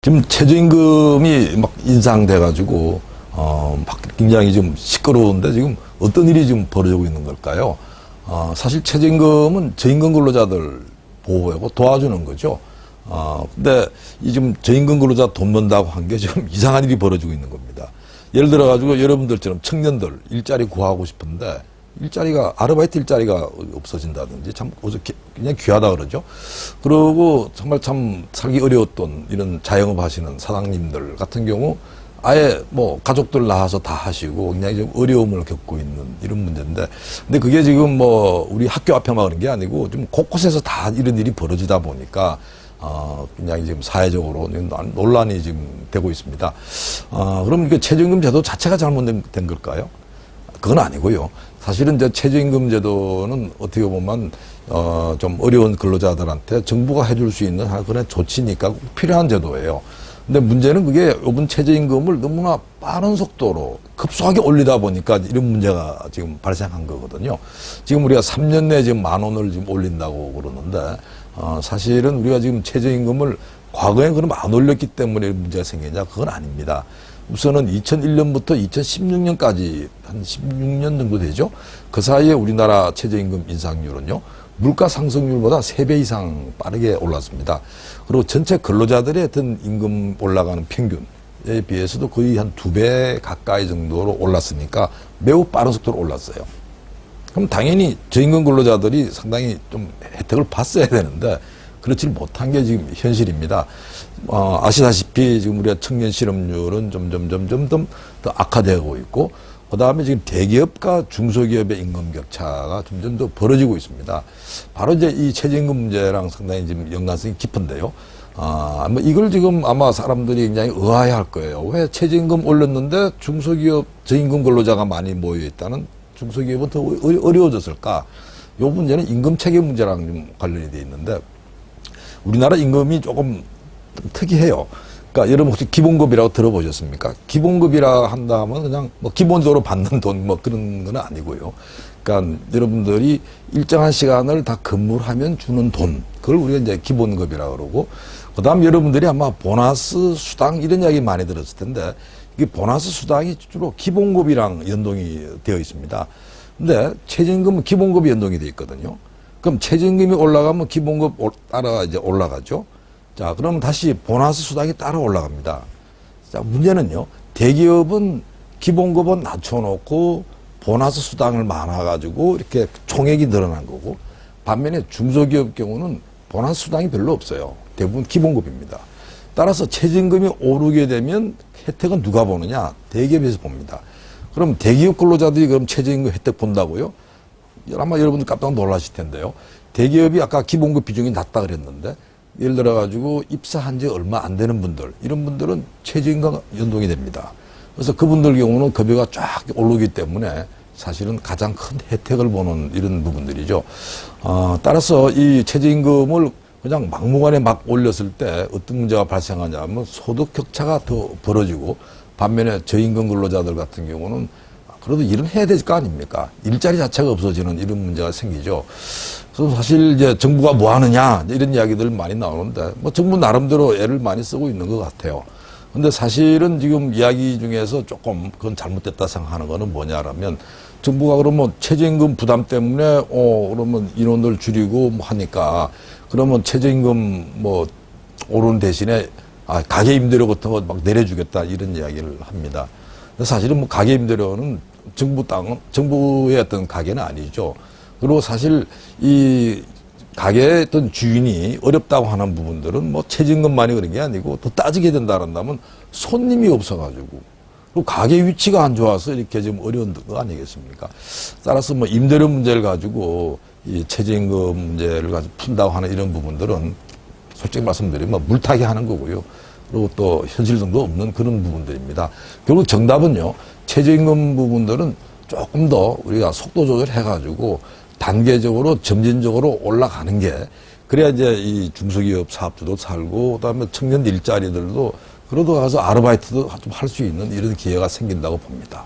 지금 최저임금이 막 인상돼가지고 막 굉장히 좀 시끄러운데 지금 어떤 일이 지금 벌어지고 있는 걸까요? 사실 최저임금은 저임금 근로자들 보호하고 도와주는 거죠. 근데 이 지금 저임금 근로자 돈 번다고 한 게 지금 이상한 일이 벌어지고 있는 겁니다. 예를 들어가지고 여러분들처럼 청년들 일자리 구하고 싶은데 일자리가 아르바이트 일자리가 없어진다든지 참 그냥 귀하다 그러죠. 그러고 정말 참 살기 어려웠던 이런 자영업 하시는 사장님들 같은 경우 아예 뭐 가족들 낳아서 다 하시고 굉장히 좀 어려움을 겪고 있는 이런 문제인데, 근데 그게 지금 뭐 우리 학교 앞에만 그런 게 아니고 좀 곳곳에서 다 이런 일이 벌어지다 보니까 굉장히 지금 사회적으로 논란이 지금 되고 있습니다. 그럼 그 최저임금 제도 자체가 잘못된 걸까요? 그건 아니고요. 사실은 이제 최저임금 제도는 어떻게 보면 좀 어려운 근로자들한테 정부가 해줄 수 있는 그런 조치니까 꼭 필요한 제도예요. 근데 문제는 그게 이번 최저임금을 너무나 빠른 속도로 급속하게 올리다 보니까 이런 문제가 지금 발생한 거거든요. 지금 우리가 3년 내에 지금 10,000원을 지금 올린다고 그러는데, 사실은 우리가 지금 최저임금을 과거에 그럼 안 올렸기 때문에 문제가 생기냐? 그건 아닙니다. 우선은 2001년부터 2016년까지 한 16년 정도 되죠. 그 사이에 우리나라 최저임금 인상률은요, 물가 상승률보다 3배 이상 빠르게 올랐습니다. 그리고 전체 근로자들의 어떤 임금 올라가는 평균에 비해서도 거의 한 2배 가까이 정도로 올랐으니까 매우 빠른 속도로 올랐어요. 그럼 당연히 저임금 근로자들이 상당히 좀 혜택을 봤어야 되는데 그렇지 못한 게 지금 현실입니다. 아시다시피 지금 우리가 청년 실업률은 점점 더 악화되고 있고, 그 다음에 지금 대기업과 중소기업의 임금 격차가 점점 더 벌어지고 있습니다. 바로 이제 이 최저임금 문제랑 상당히 지금 연관성이 깊은데요. 뭐 이걸 지금 아마 사람들이 굉장히 의아해 할 거예요. 왜 최저임금 올렸는데 중소기업 저임금 근로자가 많이 모여 있다는 중소기업은 더 어려워졌을까? 이 문제는 임금 체계 문제랑 좀 관련이 돼 있는데, 우리나라 임금이 조금 특이해요. 그러니까 여러분 혹시 기본급이라고 들어보셨습니까? 기본급이라 한다 하면 그냥 뭐 기본적으로 받는 돈 뭐 그런 건 아니고요. 그러니까 여러분들이 일정한 시간을 다 근무를 하면 주는 돈, 그걸 우리가 이제 기본급이라고 그러고, 그 다음 여러분들이 아마 보너스 수당 이런 이야기 많이 들었을 텐데, 이게 보너스 수당이 주로 기본급이랑 연동이 되어 있습니다. 근데 최저임금은 기본급이 연동이 되어 있거든요. 그럼 최저임금이 올라가면 기본급 따라 이제 올라가죠. 자, 그럼 다시 보너스 수당이 따라 올라갑니다. 자, 문제는요, 대기업은 기본급은 낮춰놓고 보너스 수당을 많아가지고 이렇게 총액이 늘어난 거고, 반면에 중소기업 경우는 보너스 수당이 별로 없어요. 대부분 기본급입니다. 따라서 최저임금이 오르게 되면 혜택은 누가 보느냐? 대기업에서 봅니다. 그럼 대기업 근로자들이 그럼 최저임금 혜택 본다고요? 아마 여러분들 깜짝 놀라실 텐데요. 대기업이 아까 기본급 비중이 낮다 그랬는데, 예를 들어가지고 입사한 지 얼마 안 되는 분들, 이런 분들은 최저임금 연동이 됩니다. 그래서 그분들 경우는 급여가 쫙 오르기 때문에 사실은 가장 큰 혜택을 보는 이런 부분들이죠. 따라서 이 최저임금을 그냥 막무가내 막 올렸을 때 어떤 문제가 발생하냐면 소득 격차가 더 벌어지고, 반면에 저임금 근로자들 같은 경우는 그래도 일은 해야 될 거 아닙니까? 일자리 자체가 없어지는 이런 문제가 생기죠. 그래서 사실 이제 정부가 뭐 하느냐 이런 이야기들 많이 나오는데, 뭐 정부 나름대로 애를 많이 쓰고 있는 것 같아요. 근데 사실은 지금 이야기 중에서 조금 그건 잘못됐다 생각하는 거는 뭐냐라면, 정부가 그러면 최저임금 부담 때문에 그러면 인원을 줄이고 뭐 하니까 그러면 최저임금 뭐 오르는 대신에 가계 임대료 같은 거 막 내려주겠다 이런 이야기를 합니다. 근데 사실은 뭐 가계 임대료는 정부의 어떤 가계는 아니죠. 그리고 사실 이 가게의 어떤 주인이 어렵다고 하는 부분들은 뭐 최저임금만이 그런 게 아니고 더 따지게 된다면 손님이 없어가지고, 그리고 가게 위치가 안 좋아서 이렇게 좀 어려운 거 아니겠습니까? 따라서 뭐 임대료 문제를 가지고 이 최저임금 문제를 가지고 푼다고 하는 이런 부분들은 솔직히 말씀드리면 물타기 하는 거고요. 그리고 또 현실성도 없는 그런 부분들입니다. 결국 정답은요, 최저임금 부분들은 조금 더 우리가 속도 조절해가지고 단계적으로 점진적으로 올라가는 게, 그래야 이제 이 중소기업 사업주도 살고, 그다음에 청년 일자리들도 그러다 가서 아르바이트도 좀 할 수 있는 이런 기회가 생긴다고 봅니다.